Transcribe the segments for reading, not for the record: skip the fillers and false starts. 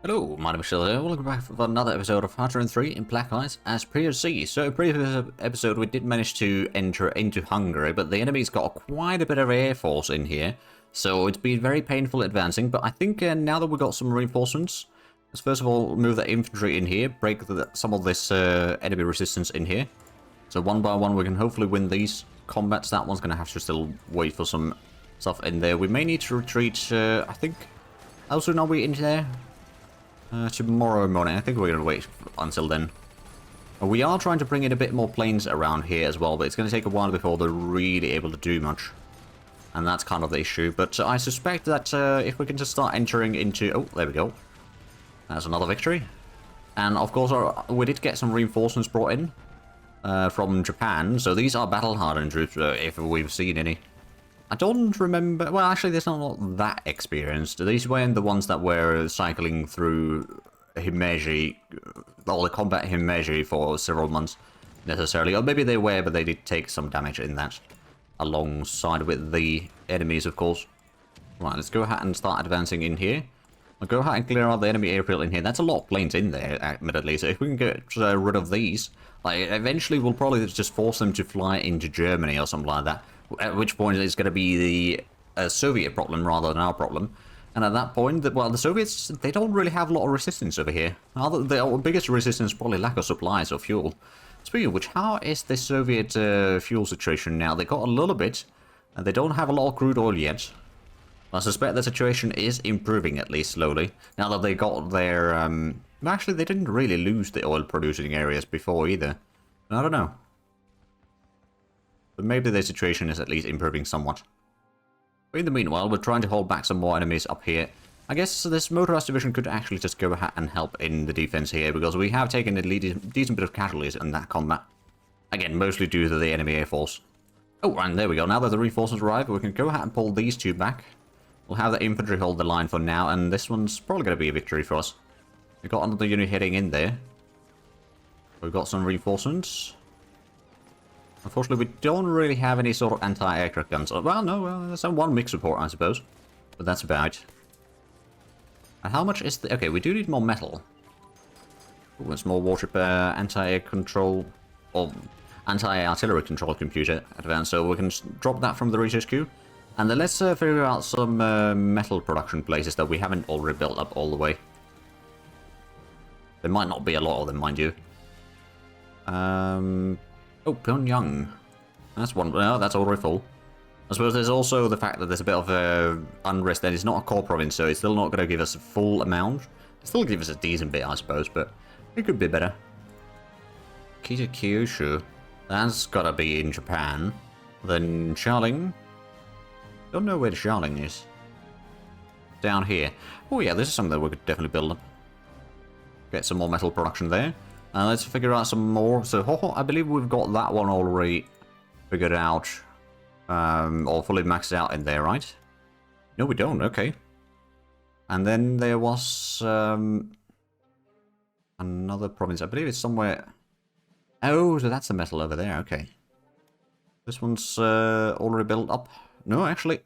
Hello, my name is Shell here. Welcome back for another episode of Comintern in Black Eyes as previously. So, previous episode we did manage to enter into Hungary, but the enemy's got quite a bit of air force in here. So it's been very painful advancing, but I think now that we've got some reinforcements, let's first of all move the infantry in here, break some of this enemy resistance in here. So one by one we can hopefully win these combats. That one's going to have to still wait for some stuff in there. We may need to retreat, I think. How soon are we in there? Tomorrow morning. I think we're going to wait until then. We are trying to bring in a bit more planes around here as well, but it's going to take a while before they're really able to do much. And that's kind of the issue. But I suspect that if we can just start entering into... Oh, there we go. That's another victory. And of course, we did get some reinforcements brought in from Japan. So these are battle-hardened troops, if we've seen any. I don't remember... Well, actually, they're not that experienced. These weren't the ones that were cycling through Himeji, or the combat Himeji for several months, necessarily. Or maybe they were, but they did take some damage in that, alongside with the enemies, of course. Right, let's go ahead and start advancing in here. I'll go ahead and clear out the enemy airfield in here. That's a lot of planes in there, admittedly. So if we can get rid of these, like, eventually we'll probably just force them to fly into Germany or something like that. At which point it's going to be the Soviet problem rather than our problem. And at that point, well, the Soviets, they don't really have a lot of resistance over here. The biggest resistance is probably lack of supplies or fuel. Speaking of which, how is the Soviet fuel situation now? They got a little bit, and they don't have a lot of crude oil yet. I suspect the situation is improving, at least slowly. Now that they got their... Actually, they didn't really lose the oil-producing areas before either. I don't know. But maybe the situation is at least improving somewhat. But in the meanwhile, we're trying to hold back some more enemies up here. I guess this motorized division could actually just go ahead and help in the defense here, because we have taken a decent bit of casualties in that combat. Again, mostly due to the enemy air force. Oh, and there we go. Now that the reinforcements arrive, we can go ahead and pull these two back. We'll have the infantry hold the line for now, and this one's probably going to be a victory for us. We've got another unit heading in there. We've got some reinforcements. Unfortunately, we don't really have any sort of anti-aircraft guns. Well, no, there's one mix support, I suppose. But that's about it. And how much is the... Okay, we do need more metal. Ooh, it's more warship anti-air control... Or anti-artillery control computer advanced. So we can drop that from the research queue. And then let's figure out some metal production places that we haven't already built up all the way. There might not be a lot of them, mind you. Oh, Pyongyang. That's one. No, that's already full. I suppose there's also the fact that there's a bit of unrest, and it's not a core province, so it's still not going to give us a full amount. It'll still give us a decent bit, I suppose, but it could be better. Kita Kyushu. That's got to be in Japan. Then Xialing. Don't know where the Xialing is. Down here. Oh yeah, this is something that we could definitely build up. Get some more metal production there. Let's figure out some more. So, I believe we've got that one already figured out. Or fully maxed out in there, right? No, we don't. Okay. And then there was another province. I believe it's somewhere... Oh, so that's the metal over there. Okay. This one's already built up. No, actually.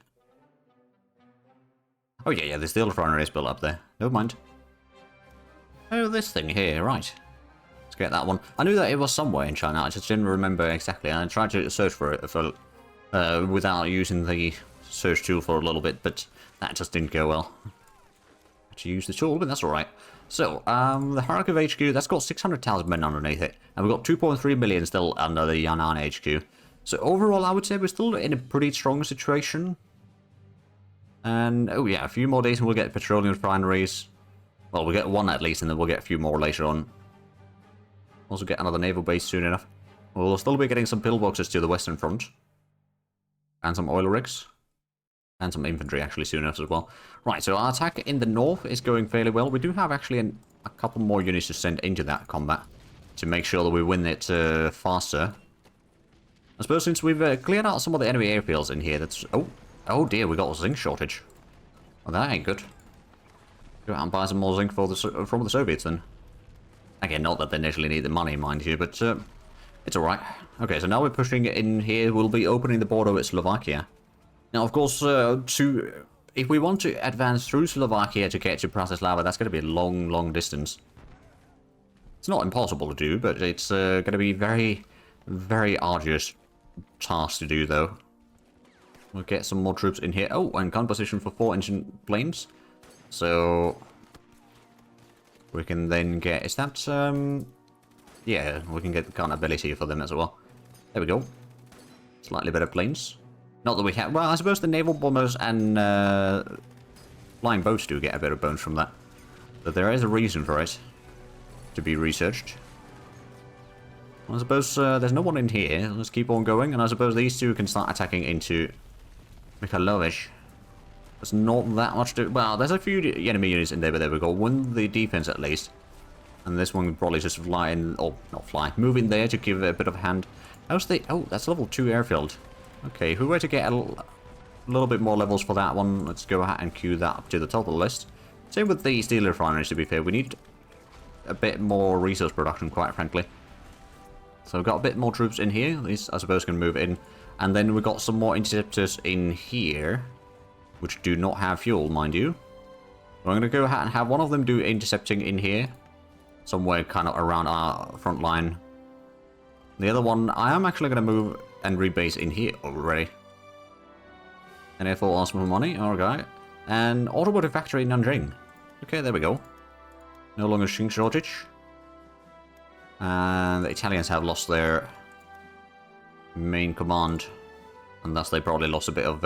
Oh, yeah, the steel refinery is built up there. Never mind. Oh, this thing here, right. Let's get that one. I knew that it was somewhere in China, I just didn't remember exactly. I tried to search for it without using the search tool for a little bit, but that just didn't go well. Had to use the tool, but that's alright. So, the Kharkiv HQ, that's got 600,000 men underneath it, and we've got 2.3 million still under the Yan'an HQ. So overall, I would say we're still in a pretty strong situation. And, oh yeah, a few more days and we'll get petroleum refineries. Well, we'll get one at least, and then we'll get a few more later on. Also get another naval base soon enough. We'll still be getting some pillboxes to the western front. And some oil rigs. And some infantry actually soon enough as well. Right, so our attack in the north is going fairly well. We do have actually a couple more units to send into that combat. To make sure that we win it faster. I suppose since we've cleared out some of the enemy airfields in here, that's... Oh dear, we got a zinc shortage. Well, that ain't good. Go out and buy some more zinc from the Soviets then. Again, not that they initially need the money, mind you, but it's alright. Okay, so now we're pushing in here. We'll be opening the border with Slovakia. Now, of course, to if we want to advance through Slovakia to get to Bratislava, that's going to be a long, long distance. It's not impossible to do, but it's going to be very, very arduous task to do, though. We'll get some more troops in here. Oh, and gun position for 4 ancient planes. So we can then get... Is that... Yeah, we can get the gun ability for them as well. There we go. Slightly better planes. Not that we have... Well, I suppose the naval bombers and flying boats do get a bit of bonus from that. But there is a reason for it to be researched. I suppose there's no one in here. Let's keep on going. And I suppose these two can start attacking into Mikhailovich. There's not that much to... Well, there's a few enemy units in there, but there we go. Win the defense at least. And this one would probably just fly in... Or, not fly. Move in there to give it a bit of a hand. How's the... Oh, that's level 2 airfield. Okay, if we were to get a little bit more levels for that one, let's go ahead and queue that up to the top of the list. Same with the steel refineries, to be fair. We need a bit more resource production, quite frankly. So we've got a bit more troops in here. These, I suppose, can move in. And then we've got some more interceptors in here, which do not have fuel, mind you. I'm going to go ahead and have one of them do intercepting in here, somewhere kind of around our front line. The other one, I am actually going to move and rebase in here already. And therefore ask for money, okay. And automotive factory in Nanjing. Okay, there we go. No longer shink shortage. And the Italians have lost their main command. And thus they probably lost a bit of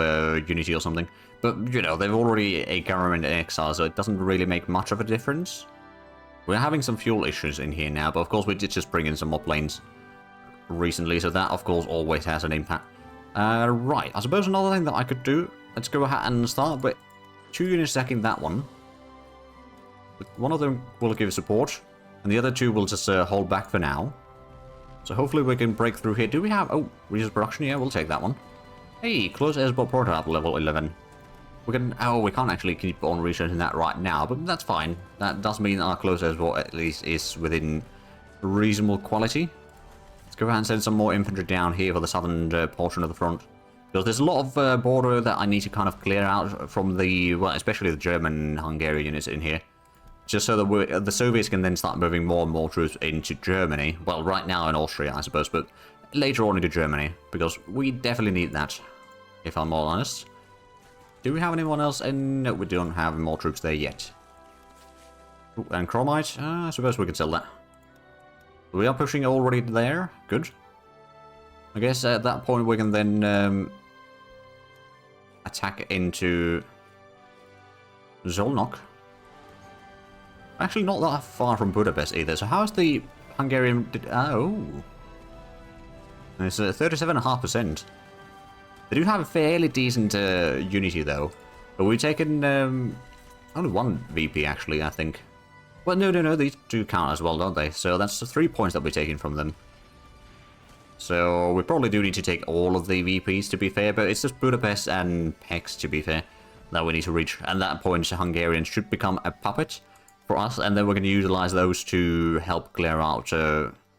unity or something. But, you know, they've already a government in exile, so it doesn't really make much of a difference. We're having some fuel issues in here now, but of course we did just bring in some more planes recently, so that of course always has an impact. Right, I suppose another thing that I could do, let's go ahead and start with 2 units attacking that one. One of them will give support, and the other 2 will just hold back for now. So hopefully we can break through here. Do we have... Oh, resource production? Yeah, we'll take that one. Hey, close air support prototype level 11. We can... Oh, we can't actually keep on researching that right now, but that's fine. That does mean our close air support at least is within reasonable quality. Let's go ahead and send some more infantry down here for the southern portion of the front. Because there's a lot of border that I need to kind of clear out from the... Well, especially the German-Hungarian units in here. Just so that the Soviets can then start moving more and more troops into Germany. Well, right now in Austria, I suppose, but later on into Germany. Because we definitely need that, if I'm all honest. Do we have anyone else? And no, we don't have more troops there yet. Ooh, and Chromite? I suppose we could sell that. We are pushing already there. Good. I guess at that point we can then attack into Zolnok. Actually, not that far from Budapest either. So how's the Hungarian... Oh. It's 37.5%. They do have a fairly decent unity, though. But we've taken only 1 VP, actually, I think. Well, no. These do count as well, don't they? So that's the 3 points that we're taking from them. So we probably do need to take all of the VPs, to be fair. But it's just Budapest and Pex, to be fair, that we need to reach. And at that point, Hungarians should become a puppet for us. And then we're going to utilize those to help clear out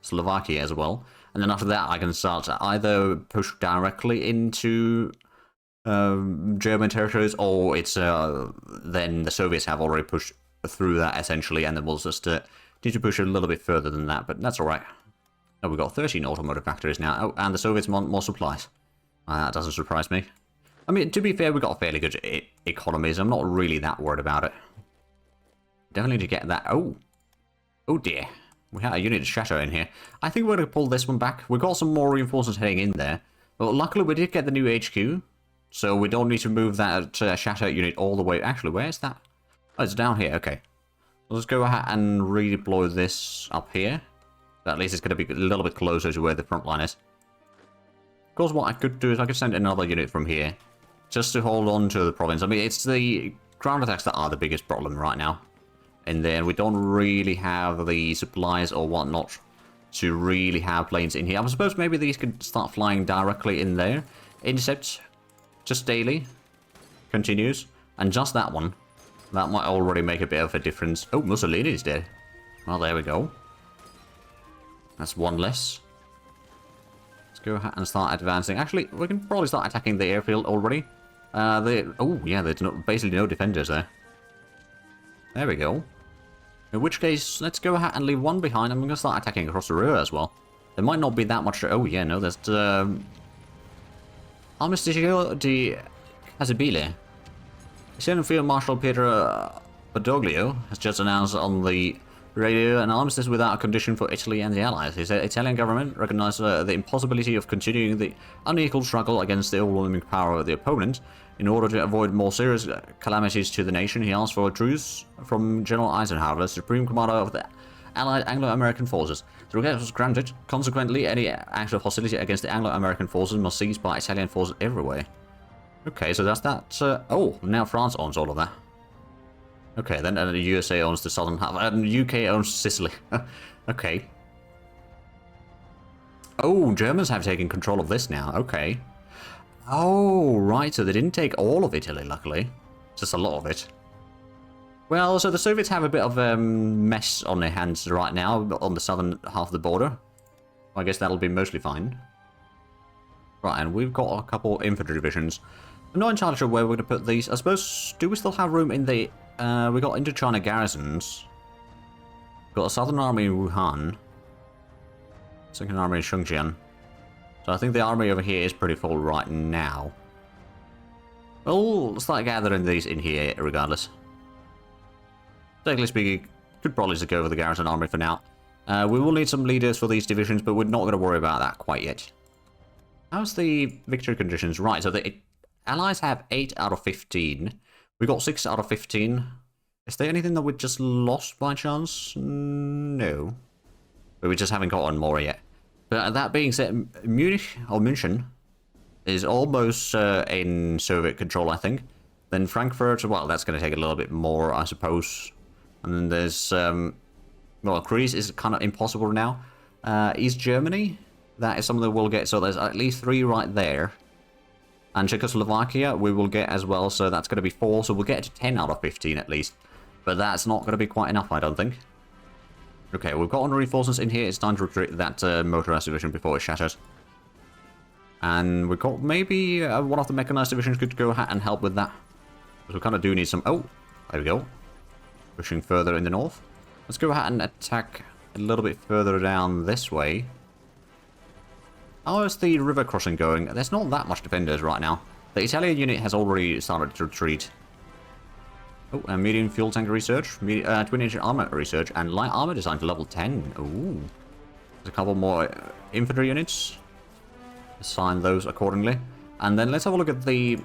Slovakia as well. And then after that, I can start to either push directly into German territories, or it's then the Soviets have already pushed through that, essentially, and then we'll just need to push a little bit further than that, but that's alright. Oh, we've got 13 automotive factories now. Oh, and the Soviets want more supplies. That doesn't surprise me. I mean, to be fair, we've got a fairly good economy, so I'm not really that worried about it. Definitely need to get that... Oh dear. We had a unit shatter in here. I think we're going to pull this one back. We've got some more reinforcements heading in there. But luckily we did get the new HQ. So we don't need to move that shatter unit all the way. Actually, where is that? Oh, it's down here. Okay. Let's go ahead and redeploy this up here. At least it's going to be a little bit closer to where the front line is. Of course, what I could do is I could send another unit from here. Just to hold on to the province. I mean, it's the ground attacks that are the biggest problem right now. And then we don't really have the supplies or whatnot to really have planes in here. I suppose maybe these could start flying directly in there. Intercept, just daily, continues, and just that one. That might already make a bit of a difference. Oh, Mussolini's dead. Well, there we go. That's one less. Let's go ahead and start advancing. Actually, we can probably start attacking the airfield already. Oh, yeah, there's basically no defenders there. There we go. In which case, let's go ahead and leave one behind. I'm going to start attacking across the river as well. There might not be that much... Oh, yeah, no, there's... Armisticio di Casabile. Italian Field Marshal Pietro Badoglio has just announced on the radio an armistice without a condition for Italy and the Allies. He said the Italian government recognized the impossibility of continuing the unequal struggle against the overwhelming power of the opponent. In order to avoid more serious calamities to the nation, he asked for a truce from General Eisenhower, Supreme Commander of the Allied Anglo-American forces. The request was granted. Consequently, any act of hostility against the Anglo-American forces must cease by Italian forces everywhere. Okay, so that's that. Oh, now France owns all of that. Okay, then the USA owns the southern half, and the UK owns Sicily. Okay. Oh, Germans have taken control of this now. Okay. Oh, right, so they didn't take all of Italy, luckily. Just a lot of it. Well, so the Soviets have a bit of a mess on their hands right now on the southern half of the border. I guess that'll be mostly fine. Right, and we've got a couple infantry divisions. I'm not entirely sure where we're going to put these. I suppose, do we still have room in the... we got Indochina garrisons. We've got a Southern Army in Wuhan. Second Army in Shenzhen. So I think the army over here is pretty full right now. Well, we'll start gathering these in here regardless. Technically speaking, could probably just go over the garrison army for now. We will need some leaders for these divisions, but we're not going to worry about that quite yet. How's the victory conditions? Right, so the Allies have 8 out of 15. We got 6 out of 15. Is there anything that we just lost by chance? No. But we just haven't gotten more yet. But that being said, Munich, or München, is almost in Soviet control, I think. Then Frankfurt, well, that's going to take a little bit more, I suppose. And then there's, well, Greece is kind of impossible now. East Germany, that is something that we'll get, so there's at least 3 right there. And Czechoslovakia, we will get as well, so that's going to be 4, so we'll get to 10 out of 15 at least. But that's not going to be quite enough, I don't think. Okay, we've got reinforcements in here. It's time to retreat that motorized division before it shatters. And we've got maybe one of the mechanized divisions could go ahead and help with that. Because we kind of do need some... Oh, there we go. Pushing further in the north. Let's go ahead and attack a little bit further down this way. How is the river crossing going? There's not that much defenders right now. The Italian unit has already started to retreat. Oh, and medium fuel tank research, twin-engine armor research, and light armor design to level 10. Ooh. There's a couple more infantry units. Assign those accordingly. And then let's have a look at the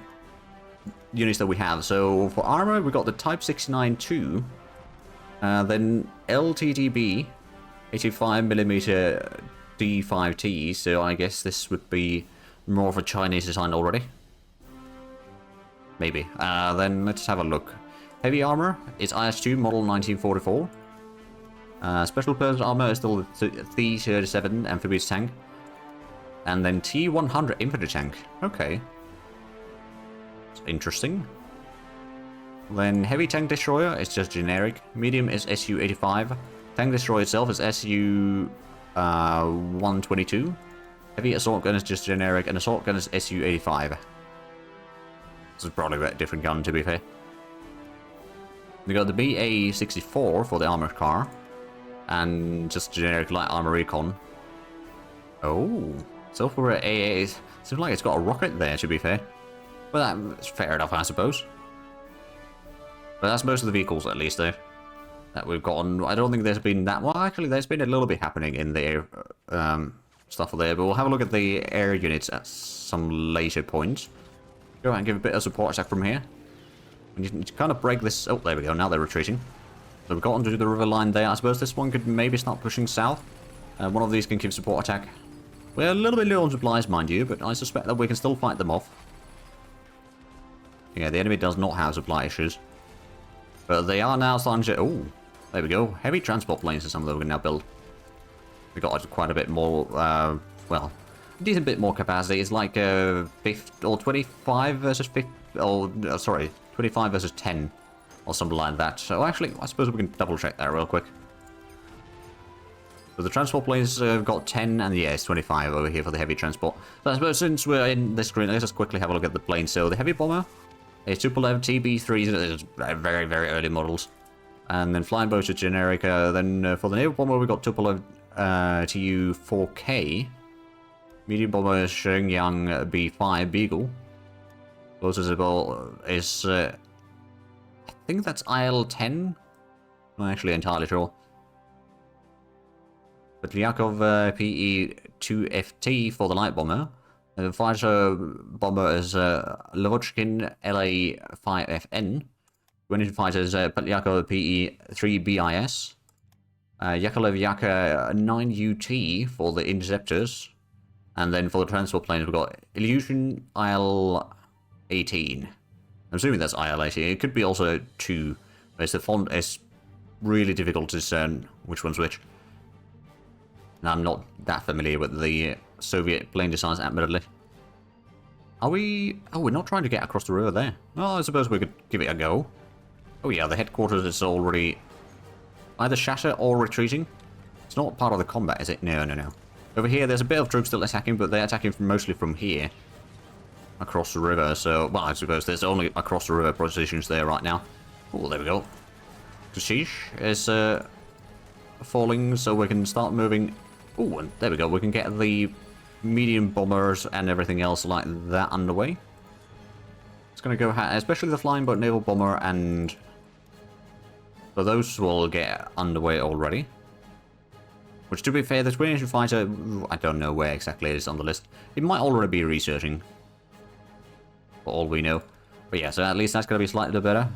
units that we have. So for armor, we got the Type 69-2. Then LTTB, 85mm D5T. So I guess this would be more of a Chinese design already. Maybe. Then let's have a look. Heavy armor is IS-2 model 1944. Special purpose armor is still the T-37 amphibious tank. And then T-100 infantry tank. Okay. It's interesting. Then heavy tank destroyer is just generic. Medium is Su-85. Tank destroyer itself is Su-122. Heavy assault gun is just generic, and assault gun is Su-85. This is probably a different gun, to be fair. We got the BA-64 for the armored car. And just generic light armor recon. Oh. So for an AA, it seems like it's got a rocket there, to be fair. But that's fair enough, I suppose. But that's most of the vehicles, at least, though, that we've gotten. I don't think there's been that... Well, actually, there's been a little bit happening in the air stuff there. But we'll have a look at the air units at some later point. Go ahead and give a bit of support attack from here. We need to kind of break this... Oh, there we go. Now they're retreating. So we've gotten to the river line there. I suppose this one could maybe start pushing south. One of these can give support attack. We're a little bit low on supplies, mind you, but I suspect that we can still fight them off. Yeah, the enemy does not have supply issues. But they are now starting to... Oh, there we go. Heavy transport planes is something that we can now build. We got quite a bit more... well, a decent bit more capacity. It's like 25 versus 50... Oh, sorry, 25 versus 10. Or something like that. So actually, I suppose we can double check that real quick. So the transport planes have got 10, and yeah, it's 25 over here for the heavy transport. So I suppose since we're in this screen, let's just quickly have a look at the planes. So the heavy bomber, a Tupolev TB3, very, very early models. And then flying boats are generic. Then for the naval bomber, we've got Tupolev Tu-4K. Medium bomber is Shenyang B5 Beagle. Closest is, I think that's IL-10. I'm not actually entirely sure. But Yakov PE-2FT for the light bomber. The fighter bomber is Lavochkin LA-5FN. Winning fighters Yakov PE-3BIS. Yakolev Yaka 9UT for the interceptors. And then for the transport planes, we've got Illusion IL-18. I'm assuming that's IL-18. It could be also 2. But it's the font. It's really difficult to discern which one's which. And I'm not that familiar with the Soviet plane designs, admittedly. Are we... Oh, we're not trying to get across the river there. Well, I suppose we could give it a go. Oh yeah, the headquarters is already either shatter or retreating. It's not part of the combat, is it? No, no, no. Over here, there's a bit of troops still attacking, but they're attacking mostly from here. Across the river, so... Well, I suppose there's only across the river positions there right now. Oh, there we go. Kashish is falling, so we can start moving... Oh, and there we go. We can get the medium bombers and everything else like that underway. It's going to go... Especially the flying boat naval bomber and... So those will get underway already. Which, to be fair, the Twin Engine Fighter, I don't know where exactly it is on the list. It might already be researching. For all we know. But yeah, so at least that's going to be slightly better.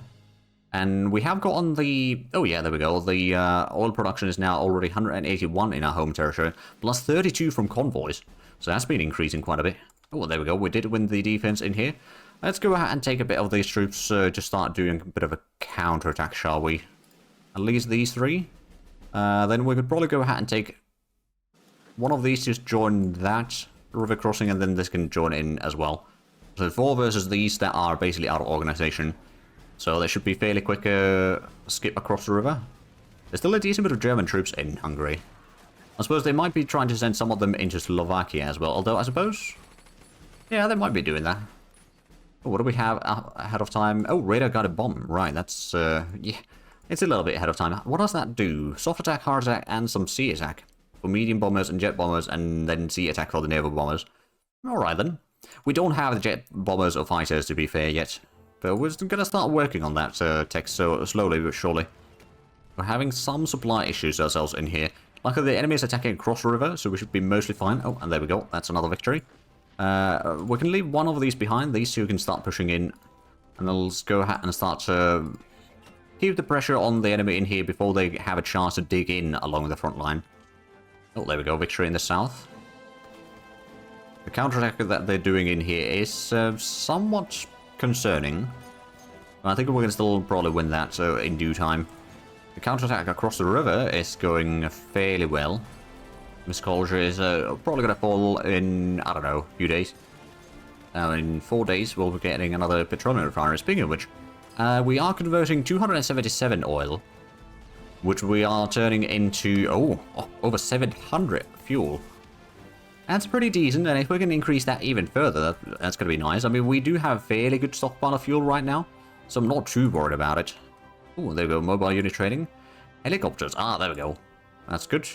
And we have got on the... Oh yeah, there we go. The oil production is now already 181 in our home territory. Plus 32 from convoys. So that's been increasing quite a bit. Oh, there we go. We did win the defense in here. Let's go ahead and take a bit of these troops. Just start doing a bit of a counterattack, shall we? At least these three. Then we could probably go ahead and take one of these to join that river crossing, and then this can join in as well. So 4 versus these that are basically out of organization. So there should be fairly quick skip across the river. There's still a decent bit of German troops in Hungary. I suppose they might be trying to send some of them into Slovakia as well, although I suppose... Yeah, they might be doing that. Oh, what do we have ahead of time? Oh, radar guided bomb. Right, that's... yeah. It's a little bit ahead of time. What does that do? Soft attack, hard attack, and some sea attack. For medium bombers and jet bombers, and then sea attack for the naval bombers. Alright then. We don't have the jet bombers or fighters, to be fair, yet. But we're going to start working on that text so slowly but surely. We're having some supply issues ourselves in here. Luckily, the enemy is attacking across the river, so we should be mostly fine. Oh, and there we go. That's another victory. We can leave one of these behind. These two can start pushing in. And then let's go ahead and start to... keep the pressure on the enemy in here before they have a chance to dig in along the front line. Oh, there we go. Victory in the south. The counterattack that they're doing in here is somewhat concerning. I think we're going to still probably win that in due time. The counterattack across the river is going fairly well. Miss Kolja is probably going to fall in, I don't know, a few days. In 4 days, we'll be getting another petroleum refinery. Speaking of which, we are converting 277 oil, which we are turning into, over 700 fuel. That's pretty decent, and if we can increase that even further, that's going to be nice. I mean, we do have fairly good stockpile of fuel right now, so I'm not too worried about it. Oh, there we go, mobile unit trading. Helicopters, there we go. That's good.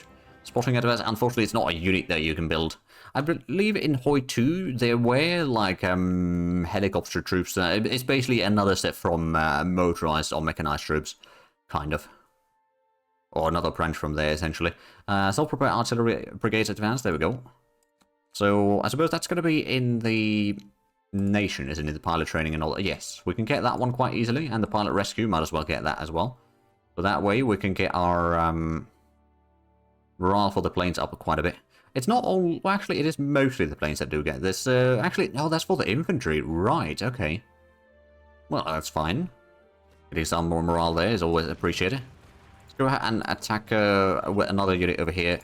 Spotting advance, unfortunately it's not a unit that you can build. I believe in HoI 2 there were like helicopter troops. It's basically another step from motorized or mechanized troops, kind of. Or another branch from there, essentially. Self-propelled artillery brigades advance, there we go. So I suppose that's going to be in the nation, isn't it? The pilot training and all that. Yes, we can get that one quite easily, and the pilot rescue, might as well get that as well. So that way we can get our morale for the planes up quite a bit. It's not all... Well, actually, it is mostly the planes that do get this. Actually, no, that's for the infantry. Right, okay. Well, that's fine. Getting some more morale there is always appreciated. Let's go ahead and attack another unit over here.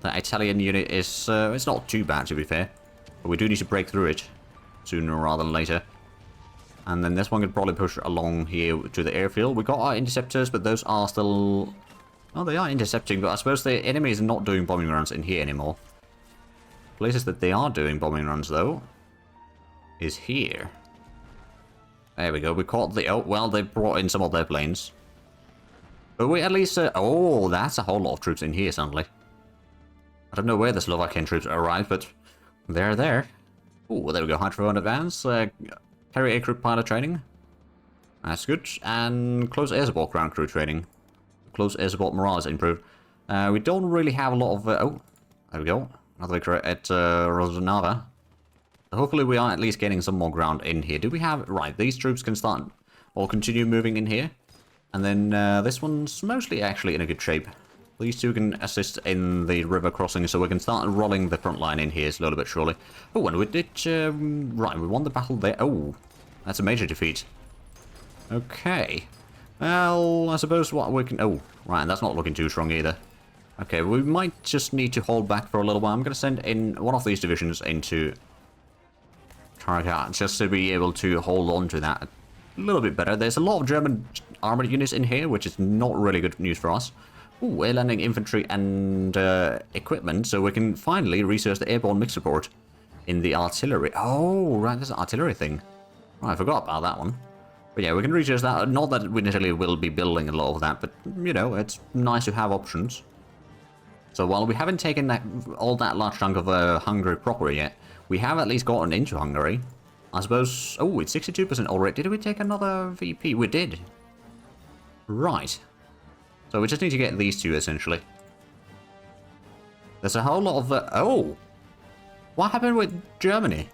The Italian unit is... it's not too bad, to be fair. But we do need to break through it sooner rather than later. And then this one could probably push along here to the airfield. We got our interceptors, but those are still Well, they are intercepting, but I suppose the enemies are not doing bombing runs in here anymore. Places that they are doing bombing runs, though, is here. There we go, we caught the... Oh, well, they brought in some of their planes. But we at least... oh, that's a whole lot of troops in here, suddenly. I don't know where the Slovakian troops arrived, but they're there. Oh, there we go, Hydrophone Advance, carrier aircrew pilot training. That's good. And close air support ground crew training. Close air support morale is improved. We don't really have a lot of... oh, there we go. Another victory at Rosanava. Hopefully we are at least getting some more ground in here. Do we have... Right, these troops can start or continue moving in here. And then this one's mostly actually in a good shape. These two can assist in the river crossing, so we can start rolling the front line in here slowly but surely. Oh, and we did... right, we won the battle there. Oh, that's a major defeat. Okay. Well, I suppose what we can... Oh, right, that's not looking too strong either. Okay, we might just need to hold back for a little while. I'm going to send in one of these divisions into Targa, just to be able to hold on to that a little bit better. There's a lot of German armored units in here, which is not really good news for us. Ooh, air landing infantry and equipment, so we can finally research the airborne mix support in the artillery. Oh, right, there's an artillery thing. Oh, I forgot about that one. But yeah, we can research that. Not that we necessarily will be building a lot of that, but, you know, it's nice to have options. So while we haven't taken all that large chunk of Hungary proper yet, we have at least gotten into Hungary. I suppose... Oh, it's 62% already. Did we take another VP? We did. Right. So we just need to get these two, essentially. There's a whole lot of... oh! What happened with Germany?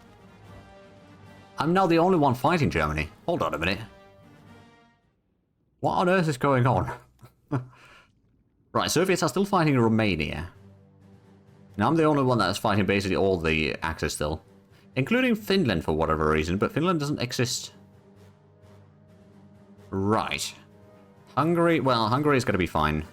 I'm now the only one fighting Germany. Hold on a minute. What on earth is going on? Right, Soviets are still fighting Romania. Now I'm the only one that is fighting basically all the Axis still. Including Finland for whatever reason, but Finland doesn't exist. Right. Hungary, well, Hungary is going to be fine.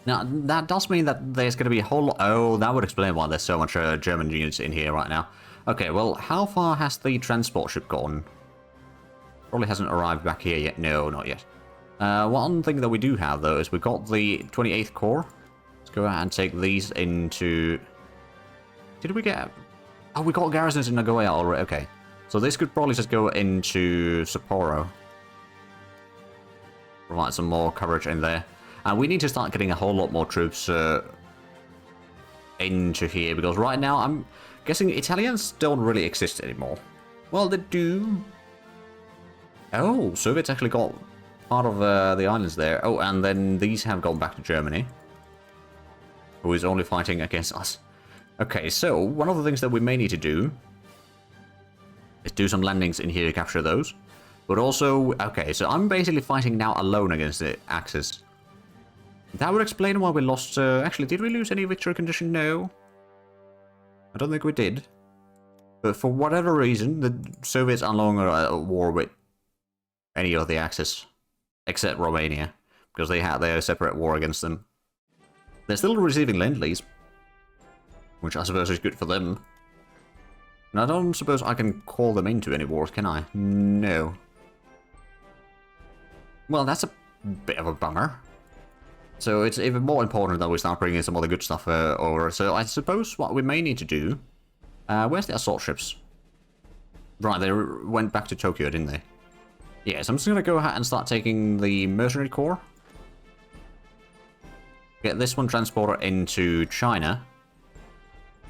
Now, that does mean that there's going to be a whole lot... Oh, that would explain why there's so much German units in here right now. Okay, well, how far has the transport ship gone? Probably hasn't arrived back here yet. No, not yet. One thing that we do have, though, is we've got the 28th Corps. Let's go ahead and take these into... Did we get... Oh, we got garrisons in Nagoya already. Okay. So this could probably just go into Sapporo. Provide some more coverage in there. And we need to start getting a whole lot more troops into here, because right now I'm guessing Italians don't really exist anymore. Well, they do. Oh, Soviets actually got part of the islands there. Oh, and then these have gone back to Germany, who is only fighting against us. Okay, so one of the things that we may need to do is do some landings in here to capture those. But also, okay, so I'm basically fighting now alone against the Axis. That would explain why we lost... actually, did we lose any victory condition? No. I don't think we did. But for whatever reason, the Soviets are no longer at war with any of the Axis. Except Romania. Because they had their separate war against them. They're still receiving Lend-Lease. Which I suppose is good for them. And I don't suppose I can call them into any wars, can I? No. Well, that's a bit of a bummer. So it's even more important that we start bringing some other good stuff over. So I suppose what we may need to do... where's the assault ships? Right, they went back to Tokyo, didn't they? Yeah, so I'm just going to go ahead and start taking the Mercenary Corps. Get this one transporter into China.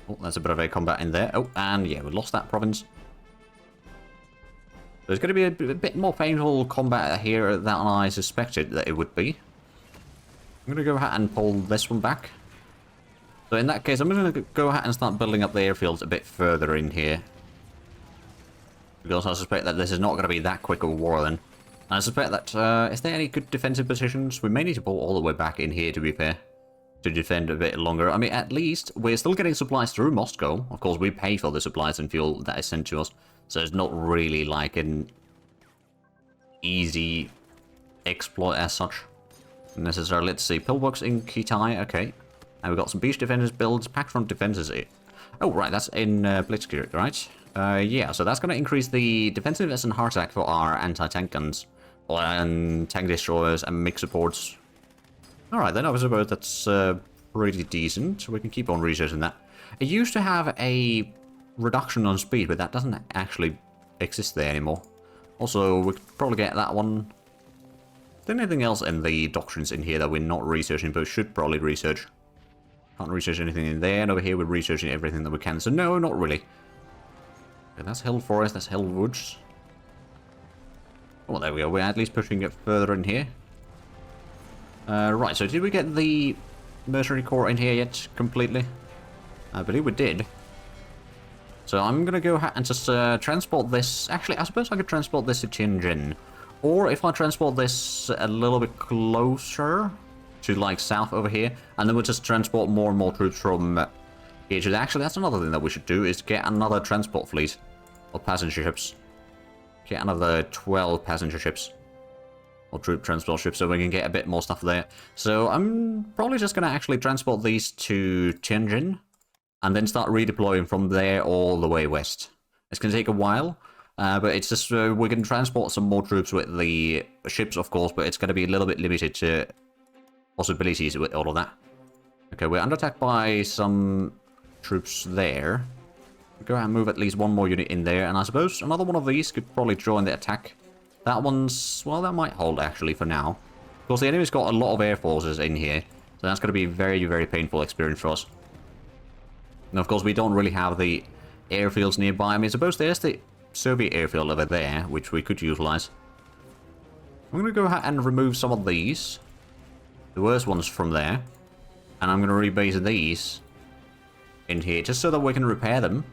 Oh, there's a bit of a combat in there. Oh, and yeah, we lost that province. There's going to be a bit more painful combat here than I suspected that it would be. I'm going to go ahead and pull this one back. So in that case, I'm going to go ahead and start building up the airfields a bit further in here. Because I suspect that this is not going to be that quick of a war then. And I suspect that, is there any good defensive positions? We may need to pull all the way back in here, to be fair. To defend a bit longer. I mean, at least, we're still getting supplies through Moscow. Of course, we pay for the supplies and fuel that is sent to us. So it's not really like an easy exploit as such. Necessarily. Let's see. Pillbox in Kitai. Okay. And we've got some beach defenders builds. Pack front defenses. Oh, right. That's in Blitzkrieg, right? Yeah. So that's going to increase the defensiveness and hard attack for our anti-tank guns. And tank destroyers and mix supports. Alright then, I suppose that's pretty decent. We can keep on researching that. It used to have a reduction on speed, but that doesn't actually exist there anymore. Also, we could probably get that one. Is there anything else in the doctrines in here that we're not researching, but should probably research? Can't research anything in there, and over here we're researching everything that we can. So no, not really. Okay, that's Hill Forest, that's Hill Woods. Oh, there we go. We're at least pushing it further in here. Right, so did we get the Mercenary Corps in here yet, completely? I believe we did. So I'm going to go and just transport this. Actually, I suppose I could transport this to Tianjin. Or if I transport this a little bit closer to, like, south over here, and then we'll just transport more and more troops from here to... Actually, that's another thing that we should do, is get another transport fleet of passenger ships. Get another 12 passenger ships. Or troop transport ships, so we can get a bit more stuff there. So I'm probably just going to actually transport these to Tianjin, and then start redeploying from there all the way west. It's going to take a while, but it's just, we can transport some more troops with the ships, of course, but it's going to be a little bit limited to possibilities with all of that. Okay, we're under attack by some troops there. Go ahead and move at least one more unit in there, and I suppose another one of these could probably join the attack. That one's, well, that might hold actually for now. Of course, the enemy's got a lot of air forces in here, so that's going to be a very, very painful experience for us. And of course, we don't really have the airfields nearby. I mean, I suppose there's the Soviet airfield over there, which we could utilize. I'm going to go ahead and remove some of these, the worst ones from there, and I'm going to rebase these in here, just so that we can repair them.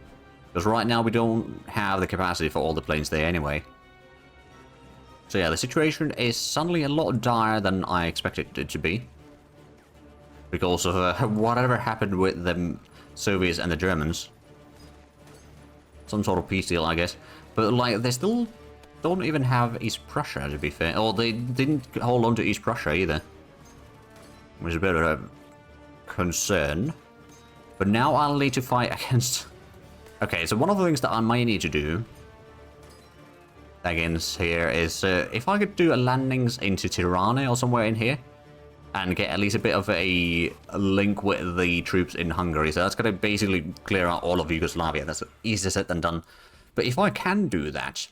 Because right now we don't have the capacity for all the planes there anyway. So yeah, the situation is suddenly a lot dire than I expected it to be. Because of whatever happened with the Soviets and the Germans. Some sort of peace deal, I guess. But like, they still don't even have East Prussia, to be fair. Or they didn't hold on to East Prussia either. Which is a bit of a concern. But now I'll need to fight against... Okay, so one of the things that I might need to do against here is if I could do a landings into Tirana or somewhere in here and get at least a bit of a link with the troops in Hungary. So that's going to basically clear out all of Yugoslavia. That's easier said than done. But if I can do that,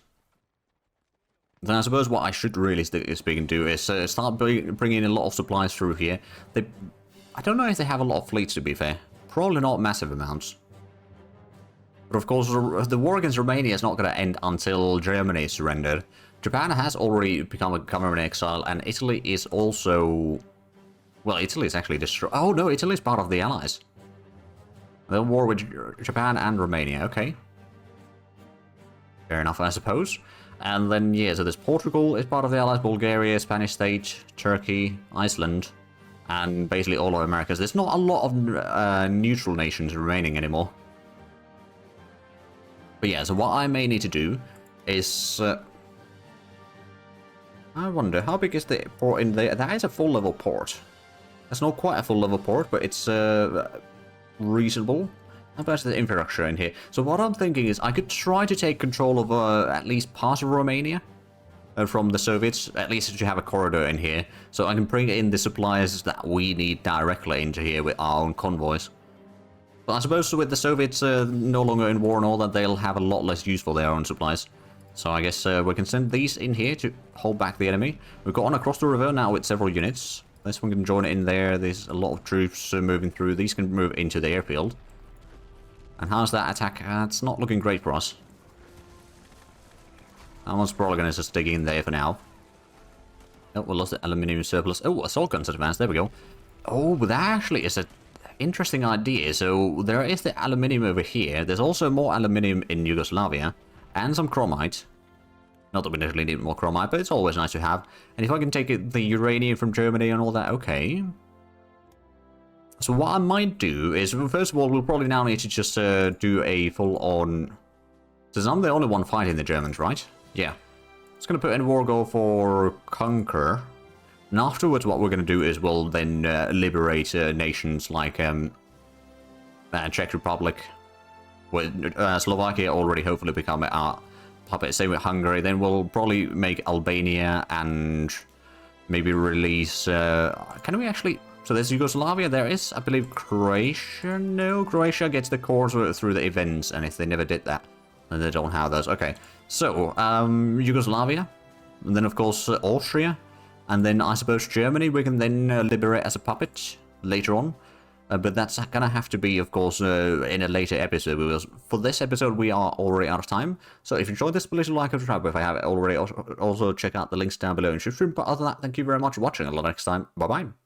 then I suppose what I should really speaking do is start bringing a lot of supplies through here. I don't know if they have a lot of fleets, to be fair. Probably not massive amounts. But of course, the war against Romania is not going to end until Germany is surrendered. Japan has already become a government in exile, and Italy is also... Well, Italy is actually destroyed. Oh no, Italy is part of the Allies. The war with Japan and Romania, okay. Fair enough, I suppose. And then, yeah, so there's Portugal is part of the Allies, Bulgaria, Spanish state, Turkey, Iceland, and basically all of Americas. There's not a lot of neutral nations remaining anymore. But yeah, so what I may need to do is... I wonder, how big is the port in there? That is a full level port. That's not quite a full level port, but it's reasonable. How about the infrastructure in here? So what I'm thinking is I could try to take control of at least part of Romania from the Soviets, at least to have a corridor in here, so I can bring in the supplies that we need directly into here with our own convoys. But I suppose with the Soviets no longer in war and all that, they'll have a lot less use for their own supplies. So I guess we can send these in here to hold back the enemy. We've got one across the river now with several units. This one can join it in there. There's a lot of troops moving through. These can move into the airfield. And how's that attack? It's not looking great for us. That one's probably going to just dig in there for now. Oh, we lost the aluminium surplus. Oh, assault guns advanced. There we go. Oh, but that actually is an interesting idea. So there is the aluminium over here. There's also more aluminium in Yugoslavia. And some chromite. Not that we necessarily need more chromite, but it's always nice to have. And if I can take the uranium from Germany and all that, okay. So what I might do is, first of all, we'll probably now need to just do a full-on... Since I'm the only one fighting the Germans, right? Yeah. Just going to put in a war goal for conquer. And afterwards, what we're going to do is we'll then liberate nations like Czech Republic. With Slovakia already hopefully become our puppet. Same with Hungary. Then we'll probably make Albania and maybe release... can we actually... So there's Yugoslavia, there is, I believe, Croatia? No, Croatia gets the cores through the events, and if they never did that, then they don't have those. Okay, so, Yugoslavia, and then, of course, Austria, and then, I suppose, Germany we can then liberate as a puppet later on. But that's gonna have to be, of course, in a later episode, because for this episode we are already out of time. So if you enjoyed this, please like and subscribe if I haven't already. Also check out the links down below in the description. But other than that, thank you very much for watching. Until next time, bye-bye.